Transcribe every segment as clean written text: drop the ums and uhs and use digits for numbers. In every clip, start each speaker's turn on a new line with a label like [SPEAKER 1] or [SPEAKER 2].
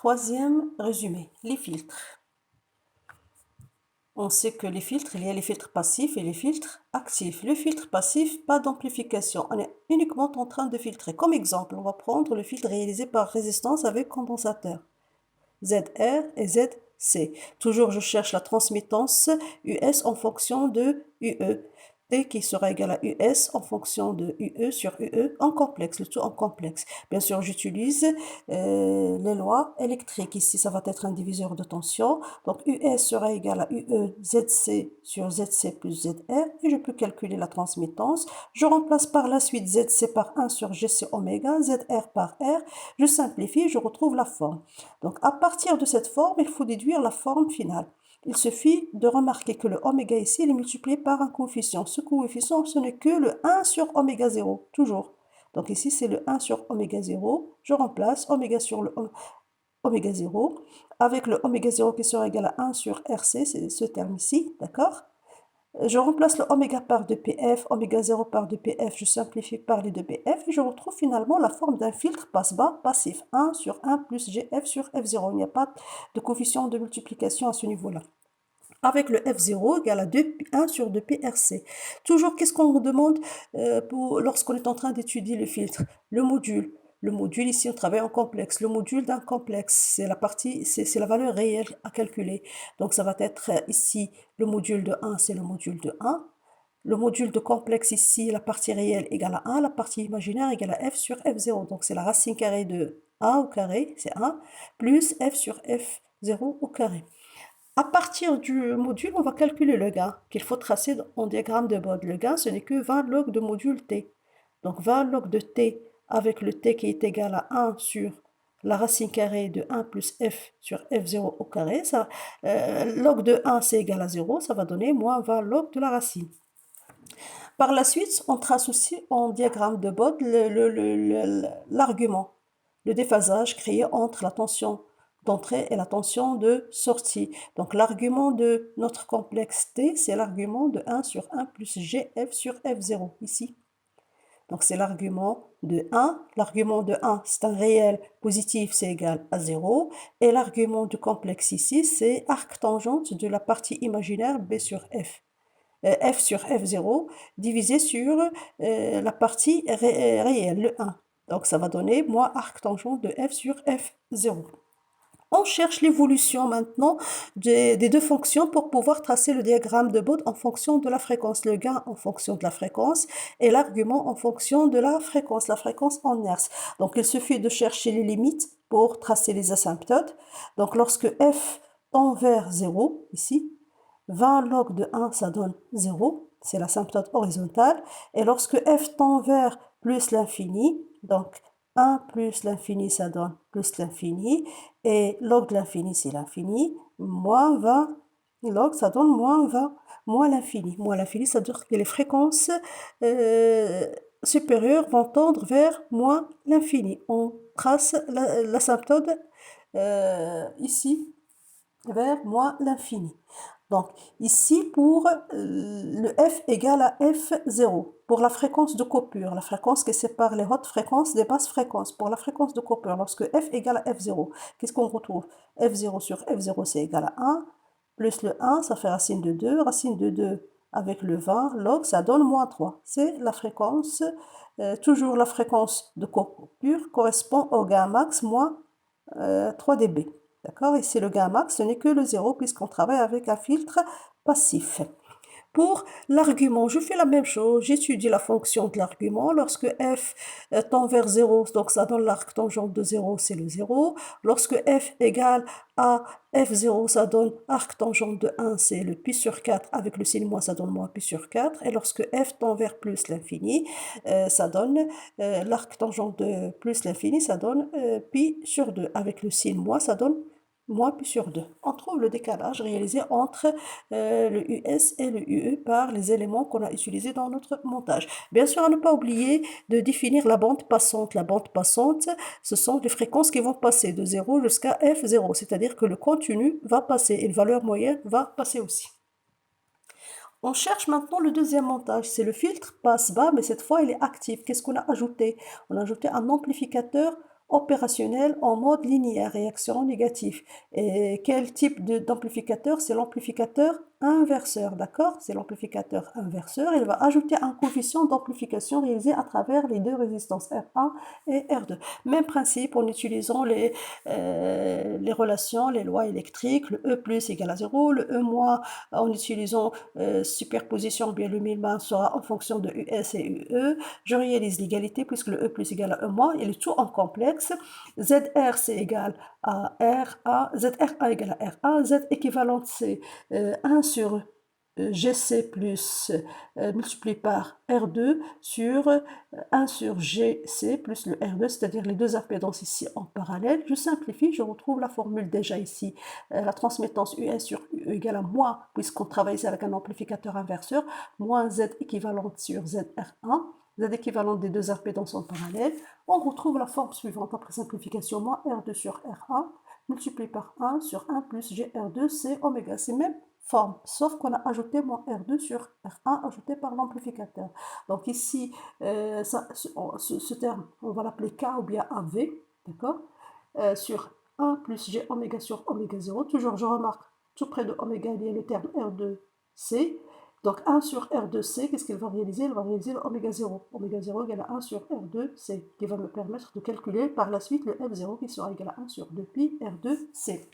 [SPEAKER 1] Troisième résumé, les filtres. On sait que les filtres, il y a les filtres passifs et les filtres actifs. Le filtre passif, pas d'amplification. On est uniquement en train de filtrer. Comme exemple, on va prendre le filtre réalisé par résistance avec condensateur. ZR et ZC. Toujours, je cherche la transmittance US en fonction de UE. T qui sera égal à US en fonction de UE sur UE en complexe, le tout en complexe. Bien sûr, j'utilise les lois électriques. Ici, ça va être un diviseur de tension. Donc, US sera égal à UE ZC sur ZC plus ZR. Et je peux calculer la transmittance. Je remplace par la suite ZC par 1 sur GC oméga, ZR par R. Je simplifie, je retrouve la forme. Donc, à partir de cette forme, il faut déduire la forme finale. Il suffit de remarquer que le oméga ici, il est multiplié par un coefficient. Ce coefficient, ce n'est que le 1 sur oméga 0, toujours. Donc ici, c'est le 1 sur oméga 0. Je remplace oméga sur le oméga 0 avec le oméga 0 qui sera égal à 1 sur RC, c'est ce terme ici, d'accord? Je remplace le oméga par 2pf, oméga 0 par 2pf, je simplifie par les 2pf et je retrouve finalement la forme d'un filtre passe-bas passif, 1 sur 1 plus gf sur f0. Il n'y a pas de coefficient de multiplication à ce niveau-là. Avec le F0 égal à 1 sur 2PRC. Toujours, qu'est-ce qu'on nous demande lorsqu'on est en train d'étudier le filtre? Le module. Le module, ici, on travaille en complexe. Le module d'un complexe, c'est la partie, c'est la valeur réelle à calculer. Donc, ça va être ici, le module de 1, c'est le module de 1. Le module de complexe ici, la partie réelle égale à 1, la partie imaginaire égale à f sur f0. Donc, c'est la racine carrée de 1 au carré, c'est 1, plus f sur f0 au carré. À partir du module, on va calculer le gain qu'il faut tracer en diagramme de Bode. Le gain, ce n'est que 20 log de module t. Donc 20 log de t avec le t qui est égal à 1 sur la racine carrée de 1 plus f sur f0 au carré. Ça, log de 1, c'est égal à 0. Ça va donner moins 20 log de la racine. Par la suite, on trace aussi en diagramme de Bode l'argument, le déphasage créé entre la tension d'entrée et la tension de sortie. Donc l'argument de notre complexe T, c'est l'argument de 1 sur 1 plus GF sur F0, ici. Donc c'est l'argument de 1. L'argument de 1, c'est un réel positif, c'est égal à 0. Et l'argument du complexe ici, c'est arc tangente de la partie imaginaire B sur F. F sur F0 divisé sur la partie réelle, le 1. Donc ça va donner moins arc tangent de F sur F0. On cherche l'évolution maintenant des deux fonctions pour pouvoir tracer le diagramme de Bode en fonction de la fréquence, le gain en fonction de la fréquence et l'argument en fonction de la fréquence en hertz. Donc il suffit de chercher les limites pour tracer les asymptotes. Donc lorsque f tend vers 0, ici, 20 log de 1, ça donne 0, c'est l'asymptote horizontale. Et lorsque f tend vers plus l'infini, donc 1 plus l'infini, ça donne plus l'infini. Et log de l'infini, c'est l'infini. Moins 20 log, ça donne moins 20. Moins l'infini. Moins l'infini, ça veut dire que les fréquences supérieures vont tendre vers moins l'infini. On trace l'asymptote ici vers moins l'infini. Donc, ici, pour le f égale à f0, pour la fréquence de coupure, la fréquence qui sépare les hautes fréquences des basses fréquences, pour la fréquence de coupure, lorsque f égale à f0, qu'est-ce qu'on retrouve? F0 sur f0, c'est égal à 1, plus le 1, ça fait racine de 2, racine de 2 avec le 20, log, ça donne moins 3. C'est la fréquence, toujours la fréquence de coupure correspond au gain max moins 3 dB. D'accord? Ici, le gain max, ce n'est que le 0 puisqu'on travaille avec un filtre passif. Pour l'argument, je fais la même chose. J'étudie la fonction de l'argument. Lorsque f tend vers 0, donc ça donne l'arc tangente de 0, c'est le 0. Lorsque f égale à f0, ça donne arc tangente de 1, c'est le pi sur 4. Avec le signe moins, ça donne moins pi sur 4. Et lorsque f tend vers plus l'infini, ça donne l'arc tangente de plus l'infini, ça donne pi sur 2. Avec le signe moins, ça donne moins pi sur 2. On trouve le décalage réalisé entre le US et le UE par les éléments qu'on a utilisés dans notre montage. Bien sûr, à ne pas oublier de définir la bande passante. La bande passante, ce sont les fréquences qui vont passer de 0 jusqu'à F0, c'est-à-dire que le continu va passer et la valeur moyenne va passer aussi. On cherche maintenant le deuxième montage, c'est le filtre passe-bas, mais cette fois il est actif. Qu'est-ce qu'on a ajouté? On a ajouté un amplificateur opérationnel en mode linéaire, réaction négative. Et quel type d'amplificateur? C'est l'amplificateur inverseur, d'accord? C'est l'amplificateur inverseur. Il va ajouter un coefficient d'amplification réalisé à travers les deux résistances R1 et R2. Même principe en utilisant les relations, les lois électriques, le E plus égale à 0, le E moins en utilisant superposition, bien le minimum sera en fonction de US et UE. Je réalise l'égalité puisque le E plus égale à E moins, il est tout en complexe. ZR c'est égal à RA, ZRA égale à RA, Z équivalente c'est 1 sur GC plus multiplié par R2 sur 1 sur GC plus le R2, c'est-à-dire les deux impédances ici en parallèle. Je simplifie, je retrouve la formule déjà ici. La transmittance US sur UE égale à moins, puisqu'on travaille ici avec un amplificateur inverseur, moins Z équivalente sur ZR1. Z équivalente des deux impédances en parallèle. On retrouve la forme suivante après simplification, moins R2 sur R1 multiplié par 1 sur 1 plus GR2, c'est oméga. C'est même forme, sauf qu'on a ajouté moins R2 sur R1 ajouté par l'amplificateur. Donc ici, ce terme, on va l'appeler K ou bien AV, d'accord, sur 1 plus G oméga sur oméga 0. Toujours, je remarque, tout près de oméga, il y a le terme R2C. Donc 1 sur R2C, qu'est-ce qu'il va réaliser? Il va réaliser le oméga 0. Oméga 0 égale à 1 sur R2C, qui va me permettre de calculer par la suite le F0 qui sera égal à 1 sur 2 pi R2C.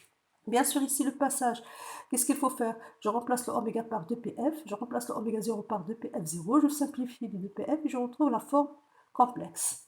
[SPEAKER 1] Bien sûr, ici, le passage, qu'est-ce qu'il faut faire? Je remplace le oméga par 2pf, je remplace le oméga 0 par 2pf0, je simplifie les 2pf et je retrouve la forme complexe.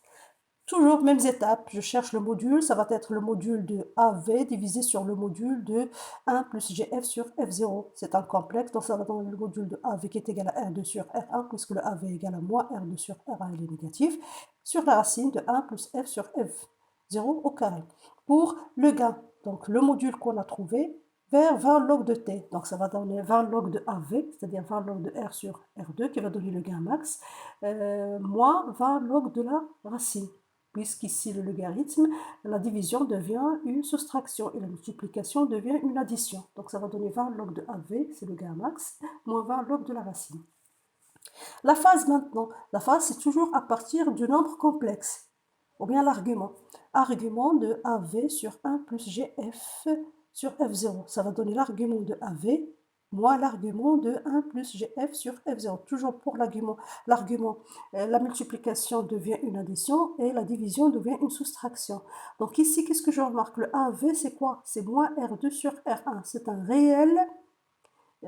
[SPEAKER 1] Toujours mêmes étapes, je cherche le module, ça va être le module de AV divisé sur le module de 1 plus GF sur F0. C'est un complexe, donc ça va donner le module de AV qui est égal à R2 sur R1, puisque le AV est égal à moins R2 sur R1, il est négatif, sur la racine de 1 plus F sur F0 au carré. Pour le gain, donc le module qu'on a trouvé, vers 20 log de T. Donc ça va donner 20 log de AV, c'est-à-dire 20 log de R sur R2, qui va donner le gain max, moins 20 log de la racine. Puisqu'ici le logarithme, la division devient une soustraction et la multiplication devient une addition. Donc ça va donner 20 log de AV, c'est le gain max, moins 20 log de la racine. La phase maintenant, la phase c'est toujours à partir du nombre complexe, ou bien l'argument. Argument de AV sur 1 plus GF sur F0. Ça va donner l'argument de AV moins l'argument de 1 plus GF sur F0. Toujours pour l'argument, la multiplication devient une addition et la division devient une soustraction. Donc ici, qu'est-ce que je remarque? Le AV, c'est quoi? C'est moins R2 sur R1. C'est un réel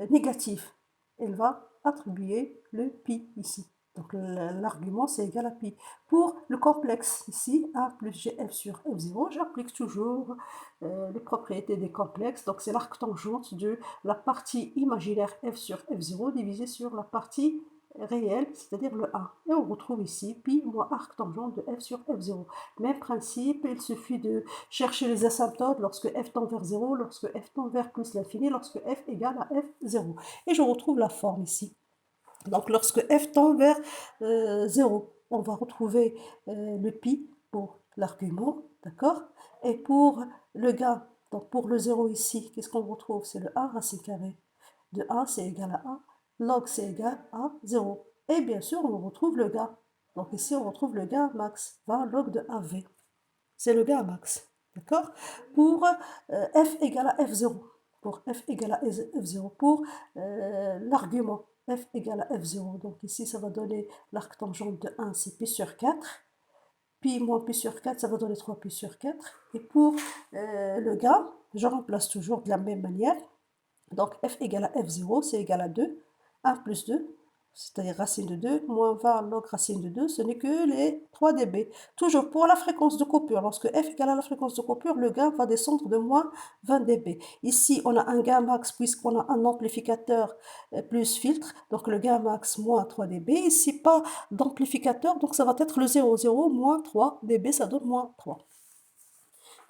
[SPEAKER 1] négatif. Elle va attribuer le pi ici. Donc l'argument c'est égal à pi. Pour le complexe ici, 1 plus GF sur F0, j'applique toujours les propriétés des complexes. Donc c'est l'arctangente de la partie imaginaire F sur F0 divisée sur la partie réelle, c'est-à-dire le 1. Et on retrouve ici pi moins arctangente de F sur F0. Même principe, il suffit de chercher les asymptotes lorsque F tend vers 0, lorsque F tend vers plus l'infini, lorsque F égale à F0. Et je retrouve la forme ici. Donc lorsque F tend vers 0, on va retrouver le pi pour l'argument, d'accord? Et pour le gain, donc pour le 0 ici, qu'est-ce qu'on retrouve? C'est le 1 racine carrée de 1, c'est égal à 1, log c'est égal à 0. Et bien sûr, on retrouve le gain. Donc ici, on retrouve le gain max, 20 log de AV. C'est le gain max, d'accord? Pour F égale à F0, pour F égale à F0, pour l'argument F égale à F0. Donc ici, ça va donner l'arctangente de 1, c'est pi sur 4. Pi moins pi sur 4, ça va donner 3 pi sur 4. Et pour le gain, je remplace toujours de la même manière. Donc F égale à F0, c'est égal à 2. 1 plus 2, c'est-à-dire racine de 2, moins 20 log racine de 2, ce n'est que les 3 dB. Toujours pour la fréquence de coupure, lorsque F égale à la fréquence de coupure, le gain va descendre de moins 20 dB. Ici, on a un gain max puisqu'on a un amplificateur plus filtre, donc le gain max moins 3 dB. Ici, pas d'amplificateur, donc ça va être le 0, 0, moins 3 dB, ça donne moins 3.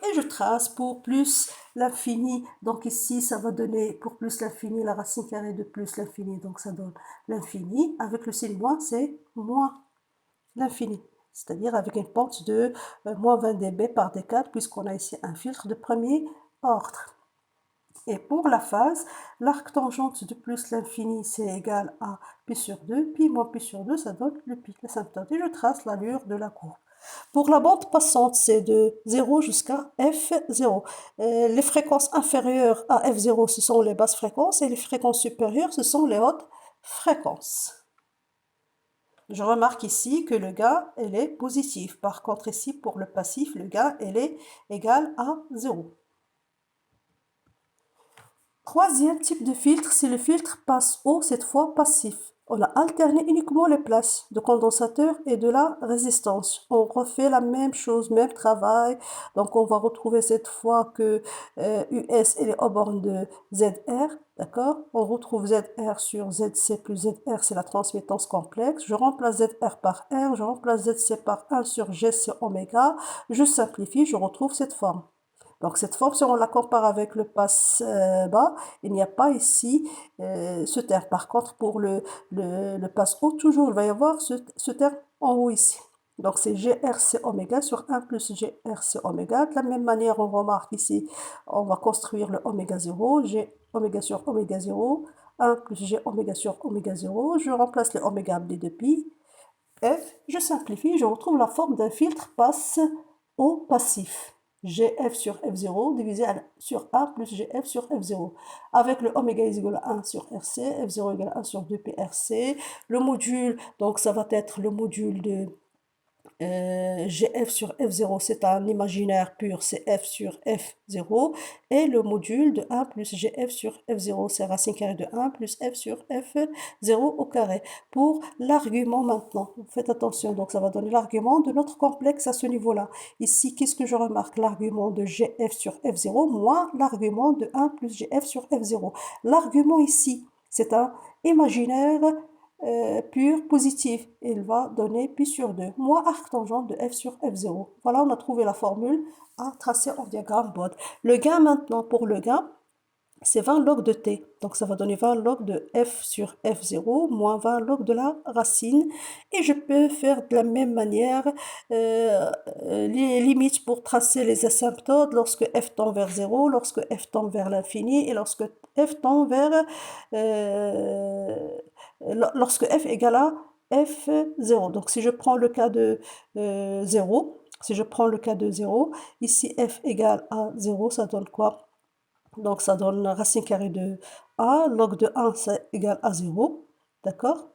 [SPEAKER 1] Et je trace pour plus l'infini. Donc ici, ça va donner pour plus l'infini, la racine carrée de plus l'infini. Donc ça donne l'infini. Avec le signe moins, c'est moins l'infini. C'est-à-dire avec une pente de moins 20 dB par D4, puisqu'on a ici un filtre de premier ordre. Et pour la phase, l'arctangente de plus l'infini, c'est égal à pi sur 2. Pi moins pi sur 2, ça donne le pi, l'asymptote. Et je trace l'allure de la courbe. Pour la bande passante, c'est de 0 jusqu'à F0. Les fréquences inférieures à F0, ce sont les basses fréquences, et les fréquences supérieures, ce sont les hautes fréquences. Je remarque ici que le gain, il est positif. Par contre, ici, pour le passif, le gain, il est égal à 0. Troisième type de filtre, c'est le filtre passe-haut, cette fois passif. On a alterné uniquement les places de condensateur et de la résistance. On refait la même chose, même travail. Donc on va retrouver cette fois que US est aux bornes de ZR, d'accord? On retrouve ZR sur ZC plus ZR, c'est la transmittance complexe. Je remplace ZR par R, je remplace ZC par 1 sur GC oméga. Je simplifie, je retrouve cette forme. Donc cette forme, si on la compare avec le passe bas, il n'y a pas ici ce terme. Par contre, pour le passe haut, toujours, il va y avoir ce terme en haut ici. Donc c'est GRC oméga sur 1 plus GRC oméga. De la même manière, on remarque ici, on va construire le oméga 0, G oméga sur oméga 0, 1 plus G oméga sur oméga 0. Je remplace les oméga des deux pi. F, je simplifie, je retrouve la forme d'un filtre passe au passif. GF sur F0 divisé sur A plus GF sur F0. Avec le oméga is égal à 1 sur RC, F0 égale à 1 sur 2 PRC. Le module, donc ça va être le module de GF sur F0, c'est un imaginaire pur, c'est F sur F0. Et le module de 1 plus GF sur F0, c'est racine carrée de 1 plus F sur F0 au carré. Pour l'argument maintenant, faites attention, donc ça va donner l'argument de notre complexe à ce niveau-là. Ici, qu'est-ce que je remarque? L'argument de GF sur F0 moins l'argument de 1 plus GF sur F0. L'argument ici, c'est un imaginaire pur positif. Il va donner pi sur 2 moins arc tangent de f sur f0. Voilà, on a trouvé la formule à tracer en diagramme Bode. Le gain maintenant, pour le gain, c'est 20 log de t. Donc ça va donner 20 log de f sur f0 moins 20 log de la racine. Et je peux faire de la même manière les limites pour tracer les asymptotes lorsque f tend vers 0, lorsque f tend vers l'infini et lorsque f tend vers... lorsque f égale à f0. Donc si je prends le cas de 0, si je prends le cas de 0, ici f égale à 0, ça donne quoi? Donc ça donne racine carrée de a, log de 1, c'est égal à 0, d'accord?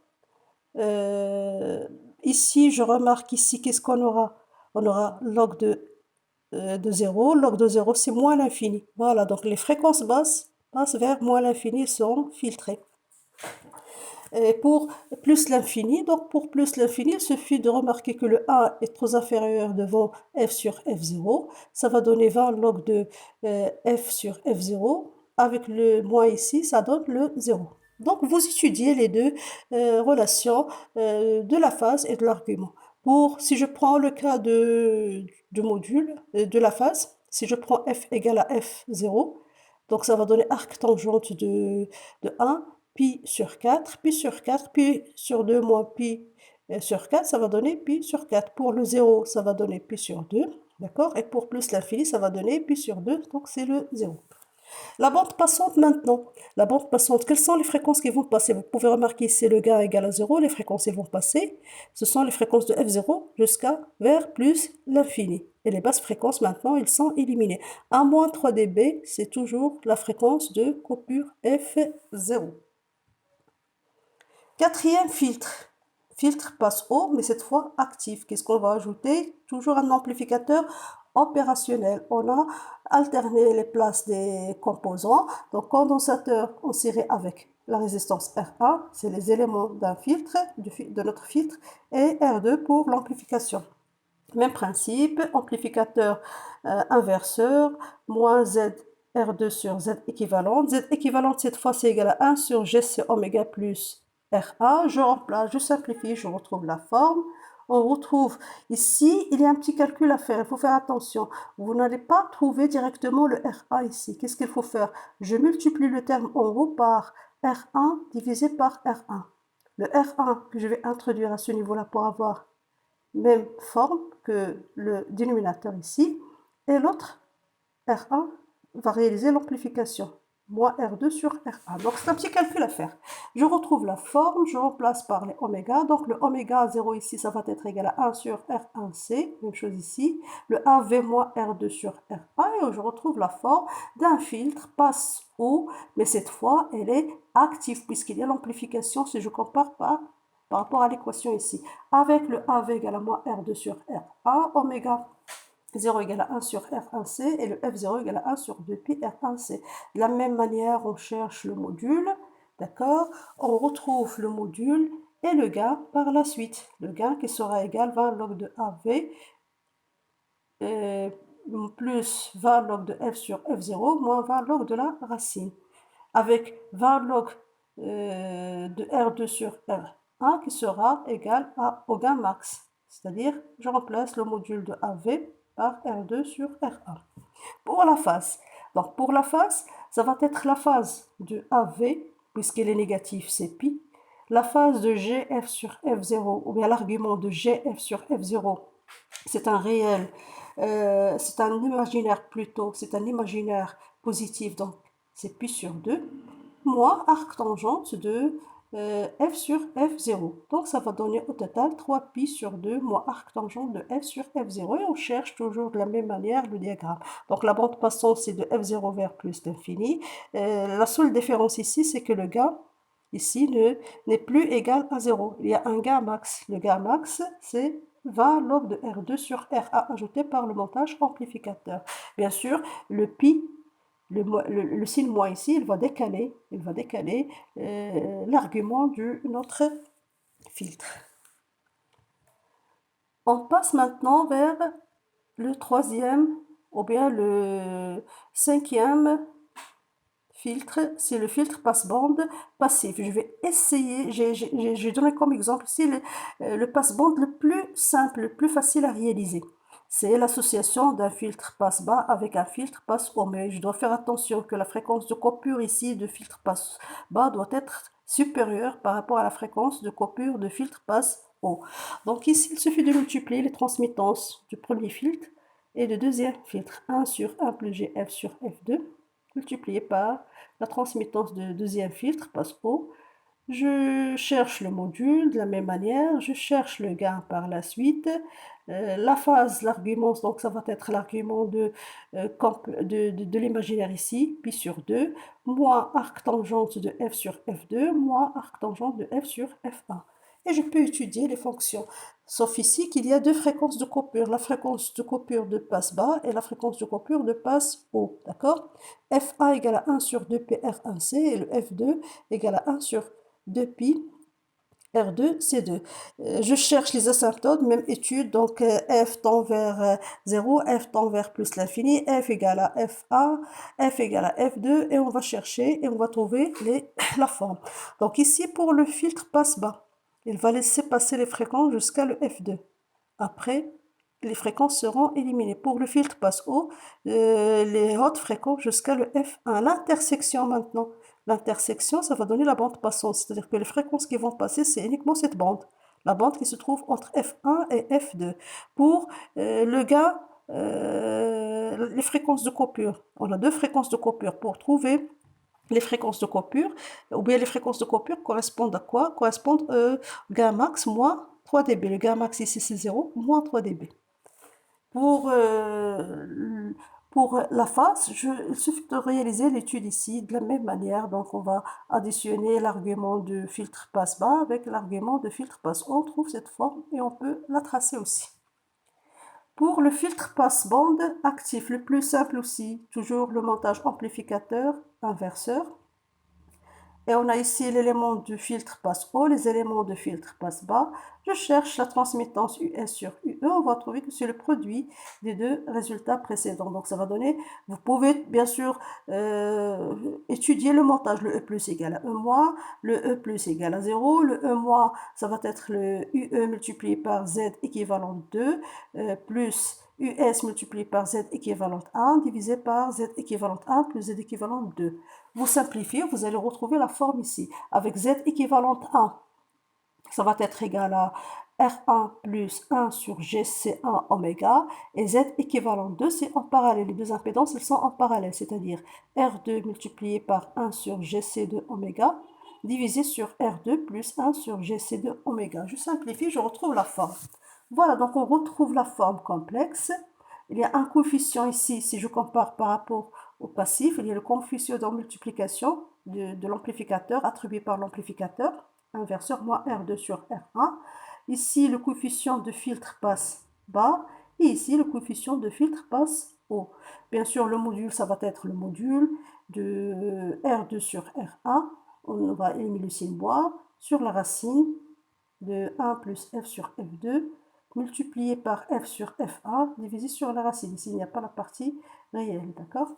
[SPEAKER 1] Ici, je remarque ici, qu'est-ce qu'on aura? On aura log de 0, log de 0, c'est moins l'infini. Voilà, donc les fréquences basses passent vers moins l'infini, sont filtrées. Et pour plus l'infini, donc pour plus l'infini, il suffit de remarquer que le A est trop inférieur devant f sur f0. Ça va donner 20 log de f sur f0. Avec le moins ici, ça donne le 0. Donc vous étudiez les deux relations de la phase et de l'argument. Si je prends le cas de module de la phase, si je prends f égale à f0, donc ça va donner arc tangente de 1, pi sur 4, pi sur 4, pi sur 2 moins pi sur 4, ça va donner pi sur 4. Pour le 0, ça va donner pi sur 2, d'accord? Et pour plus l'infini, ça va donner pi sur 2, donc c'est le 0. La bande passante maintenant. La bande passante, quelles sont les fréquences qui vont passer? Vous pouvez remarquer, c'est le gain égal à 0, les fréquences qui vont passer. Ce sont les fréquences de f0 jusqu'à vers plus l'infini. Et les basses fréquences, maintenant, ils sont éliminées. À moins 3 dB, c'est toujours la fréquence de coupure f0. Quatrième filtre. Filtre passe haut, mais cette fois actif. Qu'est-ce qu'on va ajouter? Toujours un amplificateur opérationnel. On a alterné les places des composants. Donc condensateur en série avec la résistance R1, c'est les éléments d'un filtre, de notre filtre, et R2 pour l'amplification. Même principe, amplificateur inverseur, moins Z R2 sur Z équivalente. Z équivalente, cette fois, c'est égal à 1 sur GC oméga plus R1. Je remplace, je simplifie, je retrouve la forme. On retrouve ici, il y a un petit calcul à faire, il faut faire attention. Vous n'allez pas trouver directement le R1 ici. Qu'est-ce qu'il faut faire? Je multiplie le terme en haut par R1 divisé par R1. Le R1 que je vais introduire à ce niveau-là pour avoir même forme que le dénominateur ici, et l'autre, R1, va réaliser l'amplification. moins R2 sur R1. Donc, c'est un petit calcul à faire. Je retrouve la forme, je remplace par les oméga. Donc, le oméga 0 ici, ça va être égal à 1 sur R1C. Même chose ici. Le 1V moins R2 sur R1. Et je retrouve la forme d'un filtre passe haut. Mais cette fois, elle est active puisqu'il y a l'amplification si je compare par rapport à l'équation ici. Avec le 1V égale à moins R2 sur R1, oméga 0 égale à 1 sur R1C et le F0 égale à 1 sur 2pi R1C. De la même manière, on cherche le module, d'accord? On retrouve le module et le gain par la suite. Le gain qui sera égal à 20 log de AV plus 20 log de F sur F0 moins 20 log de la racine. Avec 20 log de R2 sur R1 qui sera égal au gain max. C'est-à-dire, je remplace le module de AV par R2 sur R1. Pour la phase, donc pour la phase, ça va être la phase de AV, puisqu'elle est négative, c'est pi. La phase de GF sur F0, ou bien l'argument de GF sur F0, c'est un réel, c'est un imaginaire plutôt, c'est un imaginaire positif, donc c'est pi sur 2, moins arc tangente de F sur F0. Donc ça va donner au total 3pi sur 2 moins arc tangente de F sur F0. Et on cherche toujours de la même manière le diagramme. Donc la bande passante, c'est de F0 vers plus l'infini. La seule différence ici, c'est que le gain ici n'est plus égal à 0. Il y a un gain max. Le gain max, c'est 20 log de R2 sur RA ajouté par le montage amplificateur. Bien sûr, le pi, le signe moins ici, il va décaler l'argument de notre filtre. On passe maintenant vers le troisième ou bien le cinquième filtre, c'est le filtre passe-bande passif. Je vais essayer, j'ai donné comme exemple ici le passe-bande le plus simple, le plus facile à réaliser. C'est l'association d'un filtre passe-bas avec un filtre passe-haut. Mais je dois faire attention que la fréquence de coupure ici de filtre passe-bas doit être supérieure par rapport à la fréquence de coupure de filtre passe-haut. Donc ici, il suffit de multiplier les transmittances du premier filtre et du deuxième filtre. 1 sur 1 plus GF sur F2 multiplié par la transmittance de deuxième filtre passe haut. Je cherche le module de la même manière, je cherche le gain par la suite. La phase, l'argument, donc ça va être l'argument de l'imaginaire ici, pi sur 2, moins arc tangente de f sur f2, moins arc tangente de f sur f1. Et je peux étudier les fonctions. Sauf ici qu'il y a deux fréquences de coupure, la fréquence de coupure de passe bas et la fréquence de coupure de passe haut, d'accord? F1 égale à 1 sur 2pi R1C et le F2 égale à 1 sur 2pi R2, C2. Je cherche les asymptotes, même étude, donc F tend vers 0, F tend vers plus l'infini, F égale à F1, F égale à F2, et on va chercher et on va trouver la forme. Donc ici, pour le filtre passe-bas, il va laisser passer les fréquences jusqu'à le F2. Après, les fréquences seront éliminées. Pour le filtre passe-haut, les hautes fréquences jusqu'à le F1. L'intersection maintenant. L'intersection, ça va donner la bande passante. C'est-à-dire que les fréquences qui vont passer, c'est uniquement cette bande. La bande qui se trouve entre F1 et F2. Pour le gain, les fréquences de coupure. On a deux fréquences de coupure. Pour trouver les fréquences de coupure, ou bien les fréquences de coupure correspondent à quoi? Correspondent au gain max moins 3 dB. Le gain max ici, c'est 0, moins 3 dB. Pour, pour la phase, il suffit de réaliser l'étude ici de la même manière. Donc, on va additionner l'argument de filtre passe-bas avec l'argument de filtre passe-haut. On trouve cette forme et on peut la tracer aussi. Pour le filtre passe-bande actif, le plus simple aussi, toujours le montage amplificateur, inverseur. Et on a ici l'élément du filtre passe-haut, les éléments de filtre passe-bas. Je cherche la transmittance US sur UE. On va trouver que c'est le produit des deux résultats précédents. Donc ça va donner, vous pouvez bien sûr étudier le montage. Le E plus égale à E moins, le E plus égale à 0. Le E moins, ça va être le UE multiplié par Z équivalent 2 plus US multiplié par Z équivalent 1 divisé par Z équivalent 1 plus Z équivalent 2. Vous simplifiez, vous allez retrouver la forme ici. Avec Z équivalente 1, ça va être égal à R1 plus 1 sur GC1 oméga, et Z équivalent 2, c'est en parallèle. Les deux impédances, elles sont en parallèle, c'est-à-dire R2 multiplié par 1 sur GC2 oméga, divisé sur R2 plus 1 sur GC2 oméga. Je simplifie, je retrouve la forme. Voilà, donc on retrouve la forme complexe. Il y a un coefficient ici, si je compare par rapport au passif, il y a le coefficient de multiplication de l'amplificateur attribué par l'amplificateur, inverseur moins R2 sur R1. Ici, le coefficient de filtre passe bas, et ici, le coefficient de filtre passe haut. Bien sûr, le module, ça va être le module de R2 sur R1. On va éliminer le signe moins sur la racine de 1 plus F sur F2 multiplié par F sur F1 divisé sur la racine. Ici, il n'y a pas la partie réelle, d'accord?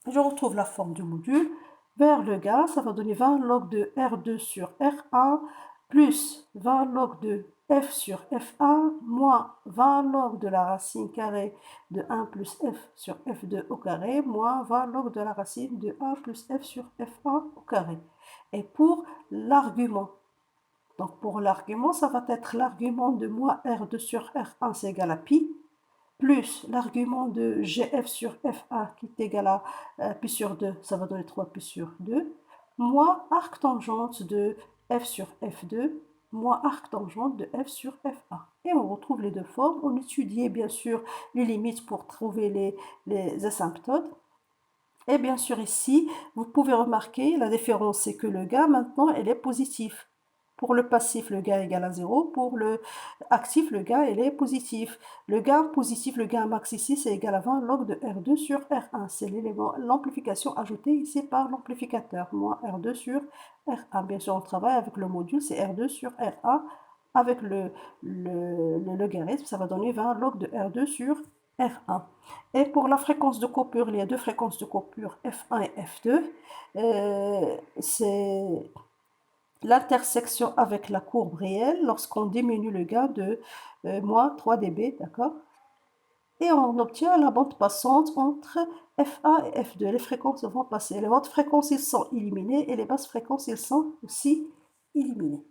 [SPEAKER 1] Je retrouve la forme du module. Vers le gaz, ça va donner 20 log de R2 sur R1 plus 20 log de F sur F1 moins 20 log de la racine carrée de 1 plus F sur F2 au carré moins 20 log de la racine de 1 plus F sur F1 au carré. Et pour l'argument, donc pour l'argument, ça va être l'argument de moins R2 sur R1, c'est égal à pi, plus l'argument de GF sur F1 qui est égal à pi sur 2, ça va donner 3 pi sur 2, moins arc tangente de F sur F2, moins arc tangente de F sur F1. Et on retrouve les deux formes. On étudiait bien sûr les limites pour trouver les asymptotes. Et bien sûr ici, vous pouvez remarquer, la différence c'est que le gain maintenant, elle est positif. Pour le passif, le gain est égal à 0. Pour le actif, le gain, il est positif. Le gain positif, le gain max ici, c'est égal à 20 log de R2 sur R1. C'est l'élément, l'amplification ajoutée ici par l'amplificateur, moins R2 sur R1. Bien sûr, on travaille avec le module, c'est R2 sur R1. Avec le logarithme, ça va donner 20 log de R2 sur R1. Et pour la fréquence de coupure, il y a deux fréquences de coupure, F1 et F2. C'est l'intersection avec la courbe réelle lorsqu'on diminue le gain de moins 3 dB, d'accord? Et on obtient la bande passante entre F1 et F2. Les fréquences vont passer. Les hautes fréquences, ils sont éliminées et les basses fréquences, ils sont aussi éliminées.